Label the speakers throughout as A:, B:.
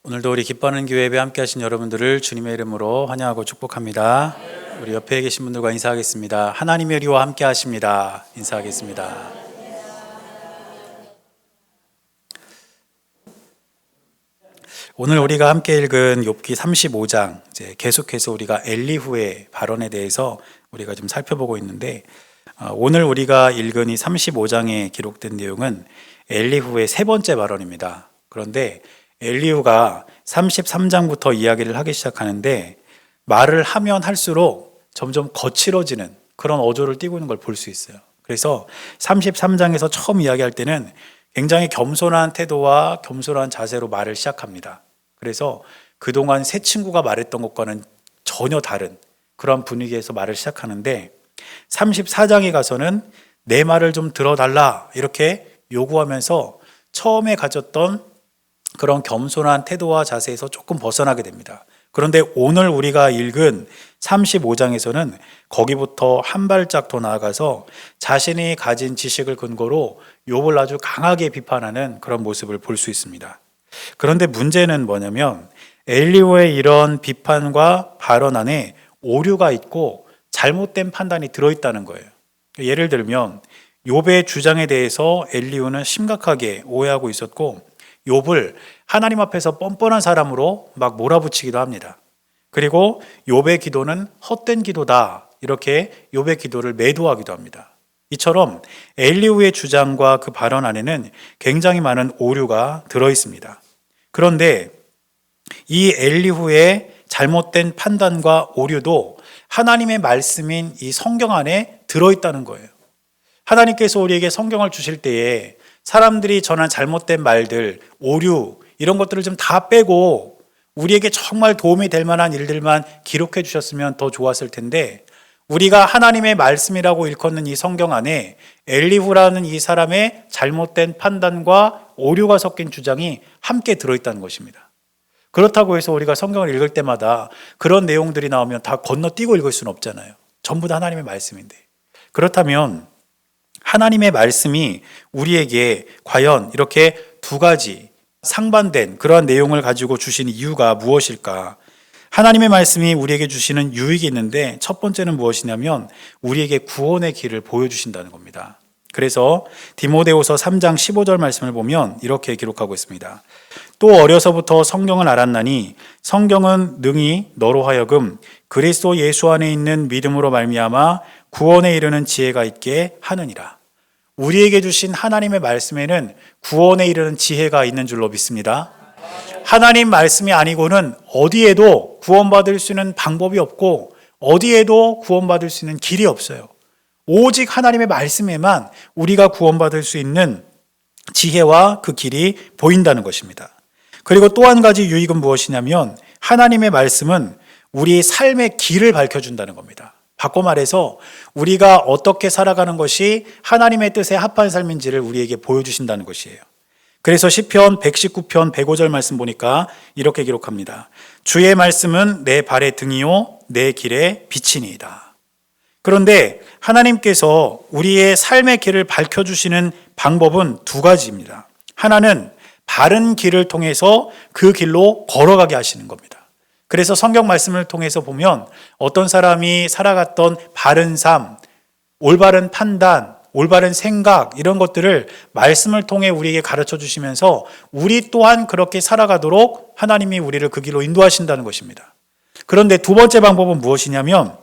A: 오늘도 우리 기뻐하는 교회 예배 함께 하신 여러분들을 주님의 이름으로 환영하고 축복합니다. 우리 옆에 계신 분들과 인사하겠습니다. 하나님의 우리와 함께 하십니다. 인사하겠습니다. 오늘 우리가 함께 읽은 욥기 35장, 이제 계속해서 우리가 엘리후의 발언에 대해서 우리가 좀 살펴보고 있는데, 오늘 우리가 읽은 이 35장에 기록된 내용은 엘리후의 세 번째 발언입니다. 그런데 엘리후가 33장부터 이야기를 하기 시작하는데 말을 하면 할수록 점점 거칠어지는 그런 어조를 띠고 있는 걸 볼 수 있어요. 그래서 33장에서 처음 이야기할 때는 굉장히 겸손한 태도와 겸손한 자세로 말을 시작합니다. 그래서 그동안 새 친구가 말했던 것과는 전혀 다른 그런 분위기에서 말을 시작하는데 34장에 가서는 내 말을 좀 들어달라 이렇게 요구하면서 처음에 가졌던 그런 겸손한 태도와 자세에서 조금 벗어나게 됩니다. 그런데 오늘 우리가 읽은 35장에서는 거기부터 한 발짝 더 나아가서 자신이 가진 지식을 근거로 욥을 아주 강하게 비판하는 그런 모습을 볼 수 있습니다. 그런데 문제는 뭐냐면 엘리후의 이런 비판과 발언 안에 오류가 있고 잘못된 판단이 들어있다는 거예요. 예를 들면 욥의 주장에 대해서 엘리후는 심각하게 오해하고 있었고 욥을 하나님 앞에서 뻔뻔한 사람으로 막 몰아붙이기도 합니다. 그리고 욥의 기도는 헛된 기도다 이렇게 욥의 기도를 매도하기도 합니다. 이처럼 엘리후의 주장과 그 발언 안에는 굉장히 많은 오류가 들어있습니다. 그런데 이 엘리후의 잘못된 판단과 오류도 하나님의 말씀인 이 성경 안에 들어있다는 거예요. 하나님께서 우리에게 성경을 주실 때에 사람들이 전한 잘못된 말들, 오류 이런 것들을 좀 다 빼고 우리에게 정말 도움이 될 만한 일들만 기록해 주셨으면 더 좋았을 텐데 우리가 하나님의 말씀이라고 일컫는 이 성경 안에 엘리후라는 이 사람의 잘못된 판단과 오류가 섞인 주장이 함께 들어있다는 것입니다. 그렇다고 해서 우리가 성경을 읽을 때마다 그런 내용들이 나오면 다 건너뛰고 읽을 수는 없잖아요. 전부 다 하나님의 말씀인데. 그렇다면 하나님의 말씀이 우리에게 과연 이렇게 두 가지 상반된 그러한 내용을 가지고 주신 이유가 무엇일까? 하나님의 말씀이 우리에게 주시는 유익이 있는데 첫 번째는 무엇이냐면 우리에게 구원의 길을 보여주신다는 겁니다. 그래서 디모데후서 3장 15절 말씀을 보면 이렇게 기록하고 있습니다. 또 어려서부터 성경을 알았나니 성경은 능히 너로 하여금 그리스도 예수 안에 있는 믿음으로 말미암아 구원에 이르는 지혜가 있게 하느니라. 우리에게 주신 하나님의 말씀에는 구원에 이르는 지혜가 있는 줄로 믿습니다. 하나님 말씀이 아니고는 어디에도 구원받을 수 있는 방법이 없고 어디에도 구원받을 수 있는 길이 없어요. 오직 하나님의 말씀에만 우리가 구원받을 수 있는 지혜와 그 길이 보인다는 것입니다. 그리고 또 한 가지 유익은 무엇이냐면 하나님의 말씀은 우리 삶의 길을 밝혀준다는 겁니다. 바꿔 말해서 우리가 어떻게 살아가는 것이 하나님의 뜻에 합한 삶인지를 우리에게 보여주신다는 것이에요. 그래서 시편 119편 105절 말씀 보니까 이렇게 기록합니다. 주의 말씀은 내 발의 등이요 내 길의 빛이니이다. 그런데 하나님께서 우리의 삶의 길을 밝혀주시는 방법은 두 가지입니다. 하나는 바른 길을 통해서 그 길로 걸어가게 하시는 겁니다. 그래서 성경 말씀을 통해서 보면 어떤 사람이 살아갔던 바른 삶, 올바른 판단, 올바른 생각 이런 것들을 말씀을 통해 우리에게 가르쳐 주시면서 우리 또한 그렇게 살아가도록 하나님이 우리를 그 길로 인도하신다는 것입니다. 그런데 두 번째 방법은 무엇이냐면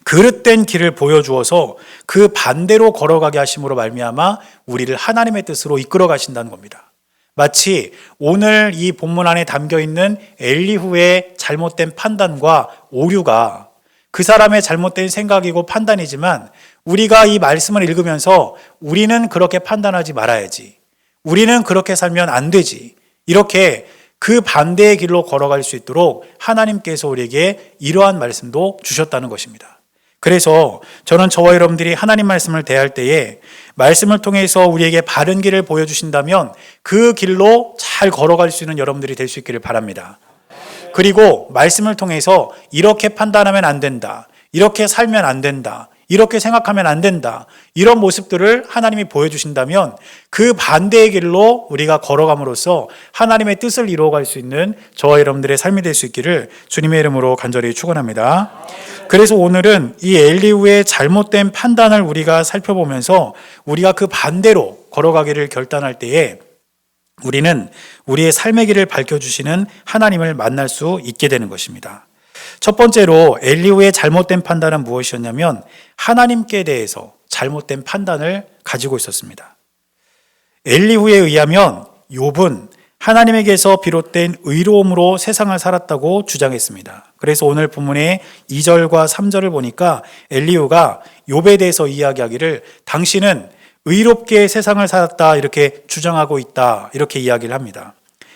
A: 그릇된 길을 보여주어서 그 반대로 걸어가게 하심으로 말미암아 우리를 하나님의 뜻으로 이끌어 가신다는 겁니다. 마치 오늘 이 본문 안에 담겨있는 엘리후의 잘못된 판단과 오류가 그 사람의 잘못된 생각이고 판단이지만 우리가 이 말씀을 읽으면서 우리는 그렇게 판단하지 말아야지, 우리는 그렇게 살면 안 되지, 이렇게 그 반대의 길로 걸어갈 수 있도록 하나님께서 우리에게 이러한 말씀도 주셨다는 것입니다. 그래서 저는 저와 여러분들이 하나님 말씀을 대할 때에 말씀을 통해서 우리에게 바른 길을 보여주신다면 그 길로 잘 걸어갈 수 있는 여러분들이 될 수 있기를 바랍니다. 그리고 말씀을 통해서 이렇게 판단하면 안 된다, 이렇게 살면 안 된다, 이렇게 생각하면 안 된다. 이런 모습들을 하나님이 보여주신다면 그 반대의 길로 우리가 걸어감으로써 하나님의 뜻을 이루어갈 수 있는 저와 여러분들의 삶이 될 수 있기를 주님의 이름으로 간절히 축원합니다. 그래서 오늘은 이 엘리후의 잘못된 판단을 우리가 살펴보면서 우리가 그 반대로 걸어가기를 결단할 때에 우리는 우리의 삶의 길을 밝혀주시는 하나님을 만날 수 있게 되는 것입니다. 첫 번째로 엘리후의 잘못된 판단은 무엇이었냐면 하나님께 대해서 잘못된 판단을 가지고 있었습니다. 엘리후에 의하면 욥은 하나님에게서 비롯된 의로움으로 세상을 살았다고 주장했습니다. 그래서 오늘 본문의 2절과 3절을 보니까 엘리후가 욥에 대해서 이야기하기를 당신은 의롭게 세상을 살았다 이렇게 주장하고 있다 이렇게 이야기를 합니다.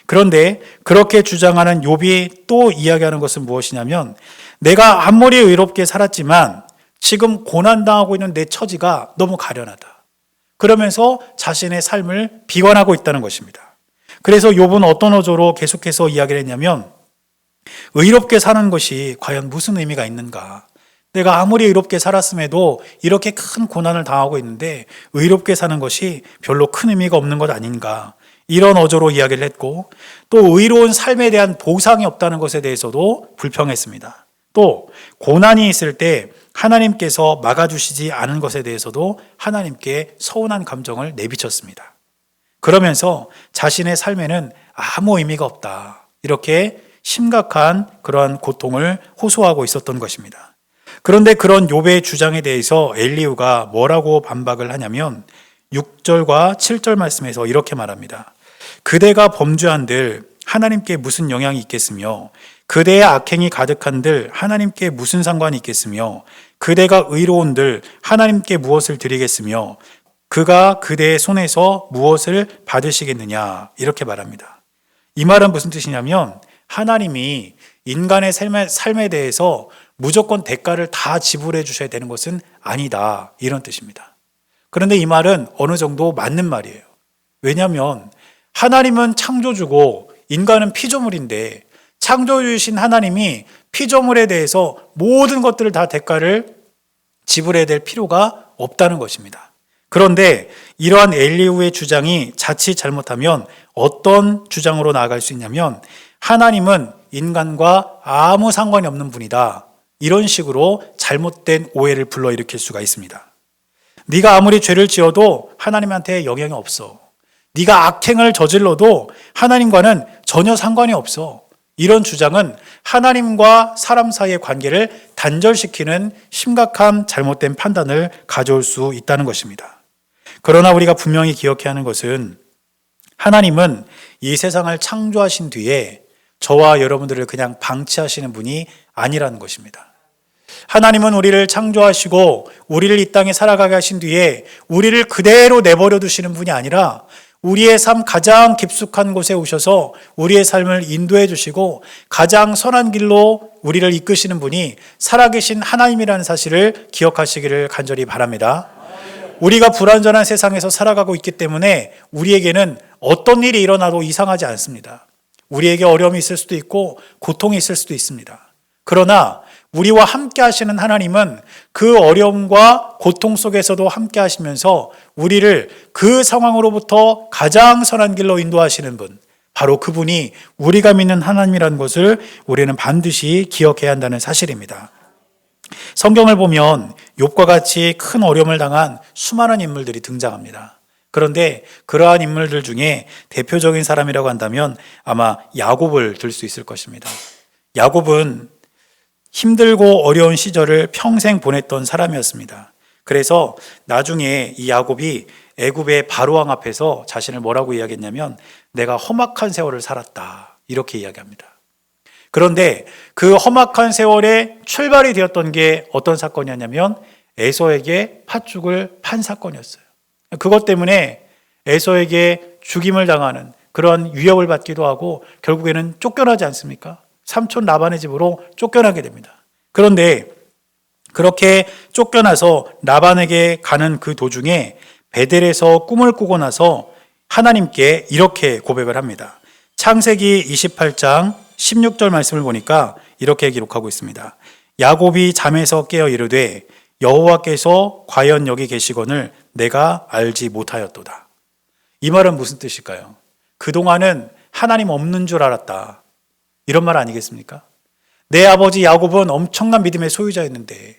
A: 그런데 그렇게 주장하는 욥이 또 이야기하는 것은 무엇이냐면 내가 아무리 의롭게 살았지만 지금 고난당하고 있는 내 처지가 너무 가련하다. 그러면서 자신의 삶을 비관하고 있다는 것입니다. 그래서 욥은 어떤 어조로 계속해서 이야기를 했냐면 의롭게 사는 것이 과연 무슨 의미가 있는가? 내가 아무리 의롭게 살았음에도 이렇게 큰 고난을 당하고 있는데 의롭게 사는 것이 별로 큰 의미가 없는 것 아닌가? 이런 어조로 이야기를 했고 또 의로운 삶에 대한 보상이 없다는 것에 대해서도 불평했습니다. 또 고난이 있을 때 하나님께서 막아주시지 않은 것에 대해서도 하나님께 서운한 감정을 내비쳤습니다. 그러면서 자신의 삶에는 아무 의미가 없다. 이렇게 심각한 그러한 고통을 호소하고 있었던 것입니다. 그런데 그런 욥의 주장에 대해서 엘리후가 뭐라고 반박을 하냐면 6절과 7절 말씀에서 이렇게 말합니다. 그대가 범죄한들 하나님께 무슨 영향이 있겠으며 그대의 악행이 가득한들 하나님께 무슨 상관이 있겠으며 그대가 의로운들 하나님께 무엇을 드리겠으며 그가 그대의 손에서 무엇을 받으시겠느냐 이렇게 말합니다. 이 말은 무슨 뜻이냐면 하나님이 인간의 삶에 대해서 무조건 대가를 다 지불해 주셔야 되는 것은 아니다 이런 뜻입니다. 그런데 이 말은 어느 정도 맞는 말이에요. 왜냐하면 하나님은 창조주고 인간은 피조물인데 창조주이신 하나님이 피조물에 대해서 모든 것들을 다 대가를 지불해야 될 필요가 없다는 것입니다. 그런데 이러한 엘리후의 주장이 자칫 잘못하면 어떤 주장으로 나아갈 수 있냐면 하나님은 인간과 아무 상관이 없는 분이다. 이런 식으로 잘못된 오해를 불러일으킬 수가 있습니다. 네가 아무리 죄를 지어도 하나님한테 영향이 없어. 네가 악행을 저질러도 하나님과는 전혀 상관이 없어. 이런 주장은 하나님과 사람 사이의 관계를 단절시키는 심각한 잘못된 판단을 가져올 수 있다는 것입니다. 그러나 우리가 분명히 기억해야 하는 것은 하나님은 이 세상을 창조하신 뒤에 저와 여러분들을 그냥 방치하시는 분이 아니라는 것입니다. 하나님은 우리를 창조하시고 우리를 이 땅에 살아가게 하신 뒤에 우리를 그대로 내버려 두시는 분이 아니라 우리의 삶 가장 깊숙한 곳에 오셔서 우리의 삶을 인도해 주시고 가장 선한 길로 우리를 이끄시는 분이 살아계신 하나님이라는 사실을 기억하시기를 간절히 바랍니다. 우리가 불완전한 세상에서 살아가고 있기 때문에 우리에게는 어떤 일이 일어나도 이상하지 않습니다. 우리에게 어려움이 있을 수도 있고 고통이 있을 수도 있습니다. 그러나 우리와 함께 하시는 하나님은 그 어려움과 고통 속에서도 함께 하시면서 우리를 그 상황으로부터 가장 선한 길로 인도하시는 분, 바로 그분이 우리가 믿는 하나님이라는 것을 우리는 반드시 기억해야 한다는 사실입니다. 성경을 보면 욥과 같이 큰 어려움을 당한 수많은 인물들이 등장합니다. 그런데 그러한 인물들 중에 대표적인 사람이라고 한다면 아마 야곱을 들 수 있을 것입니다. 야곱은 힘들고 어려운 시절을 평생 보냈던 사람이었습니다. 그래서 나중에 이 야곱이 애굽의 바로왕 앞에서 자신을 뭐라고 이야기했냐면 내가 험악한 세월을 살았다 이렇게 이야기합니다. 그런데 그 험악한 세월의 출발이 되었던 게 어떤 사건이었냐면 에서에게 팥죽을 판 사건이었어요. 그것 때문에 에서에게 죽임을 당하는 그런 위협을 받기도 하고 결국에는 쫓겨나지 않습니까? 삼촌 라반의 집으로 쫓겨나게 됩니다. 그런데 그렇게 쫓겨나서 라반에게 가는 그 도중에 베델에서 꿈을 꾸고 나서 하나님께 이렇게 고백을 합니다. 창세기 28장 16절 말씀을 보니까 이렇게 기록하고 있습니다. 야곱이 잠에서 깨어 이르되 여호와께서 과연 여기 계시거늘 내가 알지 못하였도다. 이 말은 무슨 뜻일까요? 그동안은 하나님 없는 줄 알았다. 이런 말 아니겠습니까? 내 아버지 야곱은 엄청난 믿음의 소유자였는데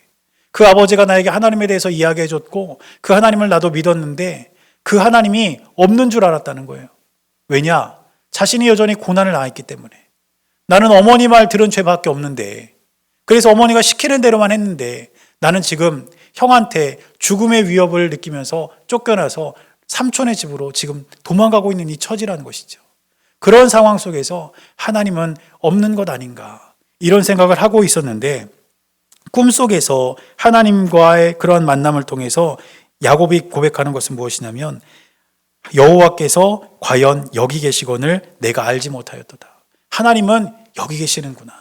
A: 그 아버지가 나에게 하나님에 대해서 이야기해 줬고 그 하나님을 나도 믿었는데 그 하나님이 없는 줄 알았다는 거예요. 왜냐? 자신이 여전히 고난을 당했기 때문에. 나는 어머니 말 들은 죄밖에 없는데, 그래서 어머니가 시키는 대로만 했는데 나는 지금 형한테 죽음의 위협을 느끼면서 쫓겨나서 삼촌의 집으로 지금 도망가고 있는 이 처지라는 것이죠. 그런 상황 속에서 하나님은 없는 것 아닌가, 이런 생각을 하고 있었는데, 꿈속에서 하나님과의 그러한 만남을 통해서 야곱이 고백하는 것은 무엇이냐면 여호와께서 과연 여기 계시거늘 내가 알지 못하였도다. 하나님은 여기 계시는구나.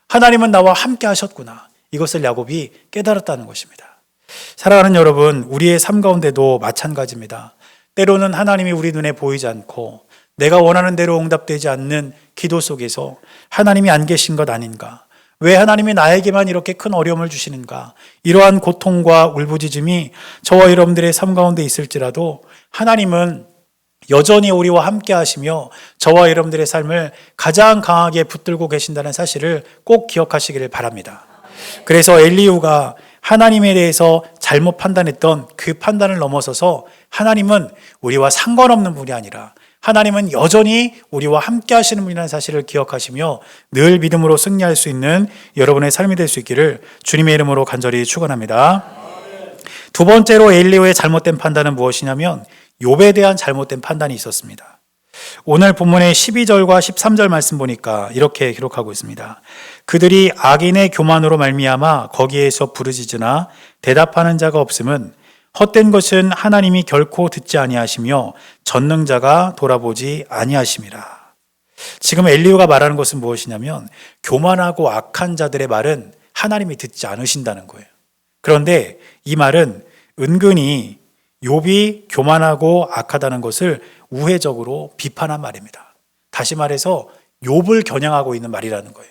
A: 하나님은 나와 함께 하셨구나. 이것을 야곱이 깨달았다는 것입니다. 사랑하는 여러분, 우리의 삶 가운데도 마찬가지입니다. 때로는 하나님이 우리 눈에 보이지 않고 내가 원하는 대로 응답되지 않는 기도 속에서 하나님이 안 계신 것 아닌가? 왜 하나님이 나에게만 이렇게 큰 어려움을 주시는가? 이러한 고통과 울부짖음이 저와 여러분들의 삶 가운데 있을지라도 하나님은 여전히 우리와 함께 하시며 저와 여러분들의 삶을 가장 강하게 붙들고 계신다는 사실을 꼭 기억하시기를 바랍니다. 그래서 엘리후가 하나님에 대해서 잘못 판단했던 그 판단을 넘어서서 하나님은 우리와 상관없는 분이 아니라 하나님은 여전히 우리와 함께 하시는 분이라는 사실을 기억하시며 늘 믿음으로 승리할 수 있는 여러분의 삶이 될 수 있기를 주님의 이름으로 간절히 축원합니다. 두 번째로 엘리후의 잘못된 판단은 무엇이냐면 욥에 대한 잘못된 판단이 있었습니다. 오늘 본문의 12절과 13절 말씀 보니까 이렇게 기록하고 있습니다. 그들이 악인의 교만으로 말미암아 거기에서 부르짖으나 대답하는 자가 없음은 헛된 것은 하나님이 결코 듣지 아니하시며 전능자가 돌아보지 아니하심이라. 지금 엘리후가 말하는 것은 무엇이냐면 교만하고 악한 자들의 말은 하나님이 듣지 않으신다는 거예요. 그런데 이 말은 은근히 욥이 교만하고 악하다는 것을 우회적으로 비판한 말입니다. 다시 말해서 욥을 겨냥하고 있는 말이라는 거예요.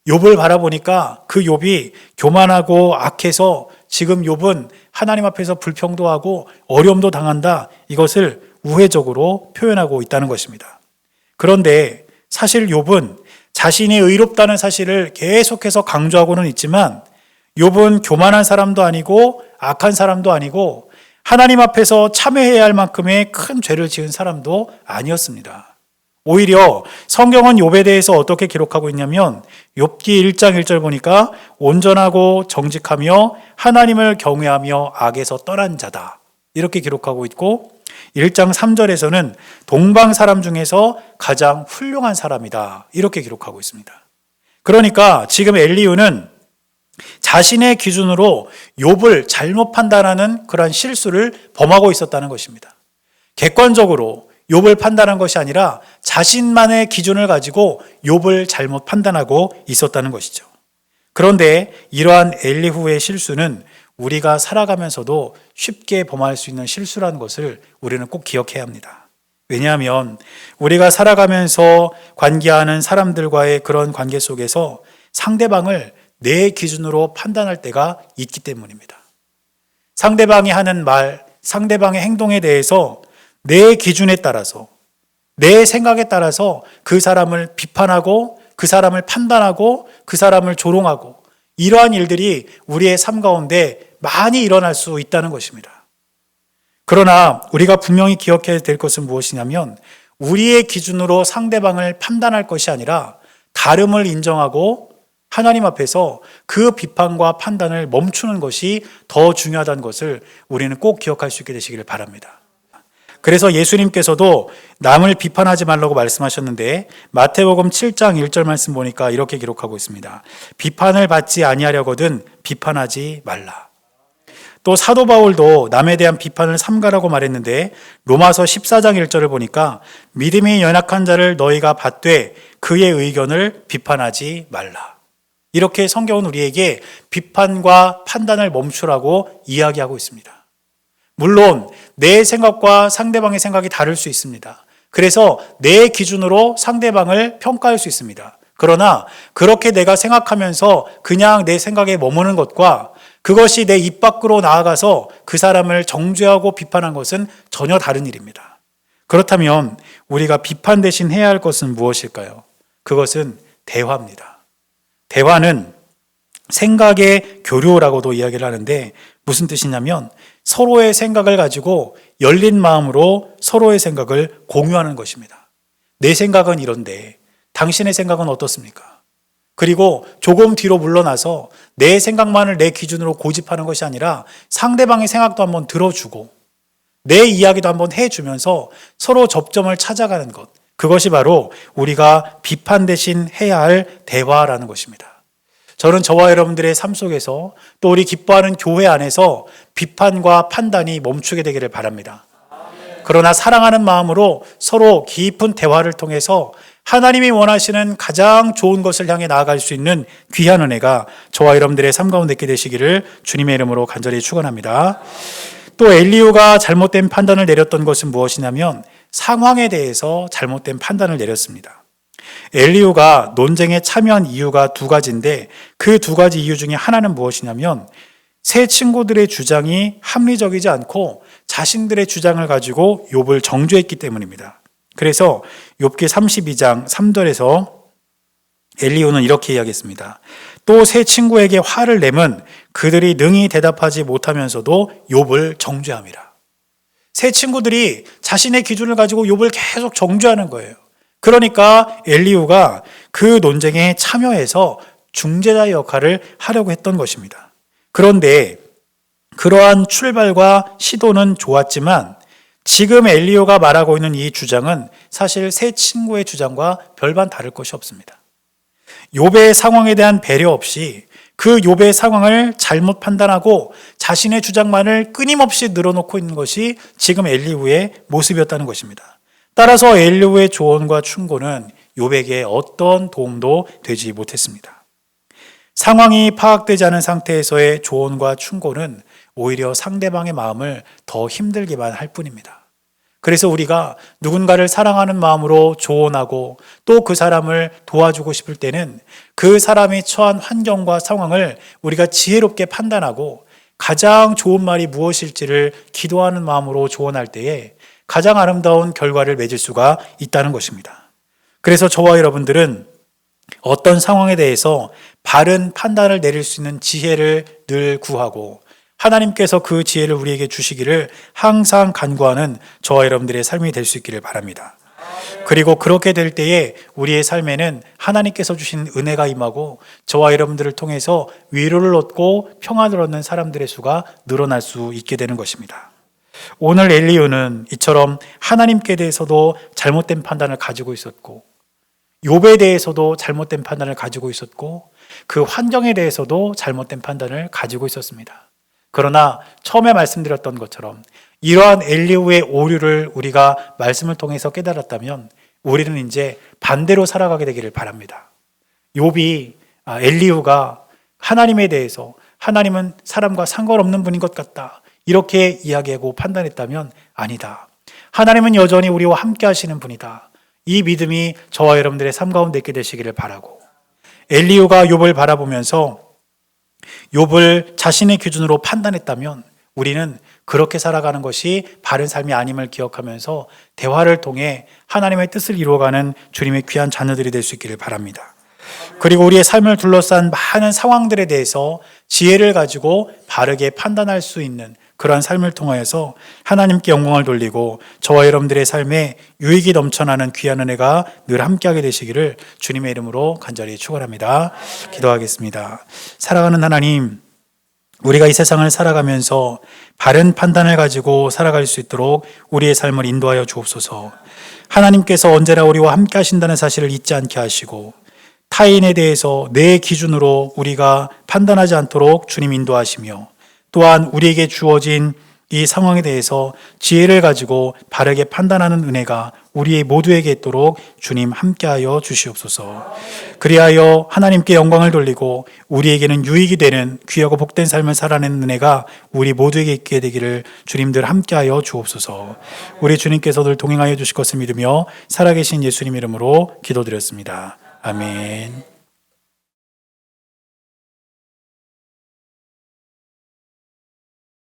A: 욥을 바라보니까 그 욥이 교만하고 악해서 지금 욥은 하나님 앞에서 불평도 하고 어려움도 당한다, 이것을 우회적으로 표현하고 있다는 것입니다. 그런데 사실 욥은 자신이 의롭다는 사실을 계속해서 강조하고는 있지만 욥은 교만한 사람도 아니고 악한 사람도 아니고 하나님 앞에서 참회해야 할 만큼의 큰 죄를 지은 사람도 아니었습니다. 오히려 성경은 욥에 대해서 어떻게 기록하고 있냐면 욥기 1장 1절 보니까 온전하고 정직하며 하나님을 경외하며 악에서 떠난 자다, 이렇게 기록하고 있고 1장 3절에서는 동방 사람 중에서 가장 훌륭한 사람이다, 이렇게 기록하고 있습니다. 그러니까 지금 엘리후는 자신의 기준으로 욥을 잘못 판단하는 그러한 실수를 범하고 있었다는 것입니다. 객관적으로 욥을 판단한 것이 아니라 자신만의 기준을 가지고 욥을 잘못 판단하고 있었다는 것이죠. 그런데 이러한 엘리후의 실수는 우리가 살아가면서도 쉽게 범할 수 있는 실수라는 것을 우리는 꼭 기억해야 합니다. 왜냐하면 우리가 살아가면서 관계하는 사람들과의 그런 관계 속에서 상대방을 내 기준으로 판단할 때가 있기 때문입니다. 상대방이 하는 말, 상대방의 행동에 대해서 내 기준에 따라서, 내 생각에 따라서 그 사람을 비판하고 그 사람을 판단하고 그 사람을 조롱하고, 이러한 일들이 우리의 삶 가운데 많이 일어날 수 있다는 것입니다. 그러나 우리가 분명히 기억해야 될 것은 무엇이냐면 우리의 기준으로 상대방을 판단할 것이 아니라 다름을 인정하고 하나님 앞에서 그 비판과 판단을 멈추는 것이 더 중요하다는 것을 우리는 꼭 기억할 수 있게 되시기를 바랍니다. 그래서 예수님께서도 남을 비판하지 말라고 말씀하셨는데 마태복음 7장 1절 말씀 보니까 이렇게 기록하고 있습니다. 비판을 받지 아니하려거든 비판하지 말라. 또 사도 바울도 남에 대한 비판을 삼가라고 말했는데 로마서 14장 1절을 보니까 믿음이 연약한 자를 너희가 받되 그의 의견을 비판하지 말라. 이렇게 성경은 우리에게 비판과 판단을 멈추라고 이야기하고 있습니다. 물론 내 생각과 상대방의 생각이 다를 수 있습니다. 그래서 내 기준으로 상대방을 평가할 수 있습니다. 그러나 그렇게 내가 생각하면서 그냥 내 생각에 머무는 것과 그것이 내 입 밖으로 나아가서 그 사람을 정죄하고 비판한 것은 전혀 다른 일입니다. 그렇다면 우리가 비판 대신 해야 할 것은 무엇일까요? 그것은 대화입니다. 대화는 생각의 교류라고도 이야기를 하는데 무슨 뜻이냐면 서로의 생각을 가지고 열린 마음으로 서로의 생각을 공유하는 것입니다. 내 생각은 이런데 당신의 생각은 어떻습니까? 그리고 조금 뒤로 물러나서 내 생각만을 내 기준으로 고집하는 것이 아니라 상대방의 생각도 한번 들어주고 내 이야기도 한번 해주면서 서로 접점을 찾아가는 것, 그것이 바로 우리가 비판 대신 해야 할 대화라는 것입니다. 저는 저와 여러분들의 삶 속에서 또 우리 기뻐하는 교회 안에서 비판과 판단이 멈추게 되기를 바랍니다. 그러나 사랑하는 마음으로 서로 깊은 대화를 통해서 하나님이 원하시는 가장 좋은 것을 향해 나아갈 수 있는 귀한 은혜가 저와 여러분들의 삶 가운데 있게 되시기를 주님의 이름으로 간절히 축원합니다. 또 엘리후가 잘못된 판단을 내렸던 것은 무엇이냐면 상황에 대해서 잘못된 판단을 내렸습니다. 엘리후가 논쟁에 참여한 이유가 두 가지인데 그 두 가지 이유 중에 하나는 무엇이냐면 세 친구들의 주장이 합리적이지 않고 자신들의 주장을 가지고 욥을 정죄했기 때문입니다. 그래서 욥기 32장 3절에서 엘리후는 이렇게 이야기했습니다. 또 세 친구에게 화를 내면 그들이 능히 대답하지 못하면서도 욥을 정죄함이라. 세 친구들이 자신의 기준을 가지고 욥을 계속 정죄하는 거예요. 그러니까 엘리후가 그 논쟁에 참여해서 중재자의 역할을 하려고 했던 것입니다. 그런데 그러한 출발과 시도는 좋았지만 지금 엘리후가 말하고 있는 이 주장은 사실 세 친구의 주장과 별반 다를 것이 없습니다. 욥의 상황에 대한 배려 없이 그 욥의 상황을 잘못 판단하고 자신의 주장만을 끊임없이 늘어놓고 있는 것이 지금 엘리후의 모습이었다는 것입니다. 따라서 엘리후의 조언과 충고는 욥에게 어떤 도움도 되지 못했습니다. 상황이 파악되지 않은 상태에서의 조언과 충고는 오히려 상대방의 마음을 더 힘들게만 할 뿐입니다. 그래서 우리가 누군가를 사랑하는 마음으로 조언하고 또 그 사람을 도와주고 싶을 때는 그 사람이 처한 환경과 상황을 우리가 지혜롭게 판단하고 가장 좋은 말이 무엇일지를 기도하는 마음으로 조언할 때에 가장 아름다운 결과를 맺을 수가 있다는 것입니다. 그래서 저와 여러분들은 어떤 상황에 대해서 바른 판단을 내릴 수 있는 지혜를 늘 구하고 하나님께서 그 지혜를 우리에게 주시기를 항상 간구하는 저와 여러분들의 삶이 될 수 있기를 바랍니다. 그리고 그렇게 될 때에 우리의 삶에는 하나님께서 주신 은혜가 임하고 저와 여러분들을 통해서 위로를 얻고 평안을 얻는 사람들의 수가 늘어날 수 있게 되는 것입니다. 오늘 엘리후는 이처럼 하나님께 대해서도 잘못된 판단을 가지고 있었고 욥에 대해서도 잘못된 판단을 가지고 있었고 그 환경에 대해서도 잘못된 판단을 가지고 있었습니다. 그러나 처음에 말씀드렸던 것처럼 이러한 엘리후의 오류를 우리가 말씀을 통해서 깨달았다면 우리는 이제 반대로 살아가게 되기를 바랍니다. 욥이 엘리후가 하나님에 대해서 하나님은 사람과 상관없는 분인 것 같다 이렇게 이야기하고 판단했다면 아니다. 하나님은 여전히 우리와 함께 하시는 분이다. 이 믿음이 저와 여러분들의 삶 가운데 있게 되시기를 바라고 엘리후가 욥을 바라보면서 욥을 자신의 기준으로 판단했다면 우리는 그렇게 살아가는 것이 바른 삶이 아님을 기억하면서 대화를 통해 하나님의 뜻을 이루어가는 주님의 귀한 자녀들이 될 수 있기를 바랍니다. 그리고 우리의 삶을 둘러싼 많은 상황들에 대해서 지혜를 가지고 바르게 판단할 수 있는 그러한 삶을 통하여서 하나님께 영광을 돌리고 저와 여러분들의 삶에 유익이 넘쳐나는 귀한 은혜가 늘 함께하게 되시기를 주님의 이름으로 간절히 축원합니다. 기도하겠습니다. 사랑하는 하나님, 우리가 이 세상을 살아가면서 바른 판단을 가지고 살아갈 수 있도록 우리의 삶을 인도하여 주옵소서. 하나님께서 언제나 우리와 함께 하신다는 사실을 잊지 않게 하시고 타인에 대해서 내 기준으로 우리가 판단하지 않도록 주님 인도하시며 또한 우리에게 주어진 이 상황에 대해서 지혜를 가지고 바르게 판단하는 은혜가 우리 모두에게 있도록 주님 함께하여 주시옵소서. 그리하여 하나님께 영광을 돌리고 우리에게는 유익이 되는 귀하고 복된 삶을 살아내는 은혜가 우리 모두에게 있게 되기를 주님들 함께하여 주옵소서. 우리 주님께서 늘 동행하여 주실 것을 믿으며 살아계신 예수님 이름으로 기도드렸습니다. 아멘.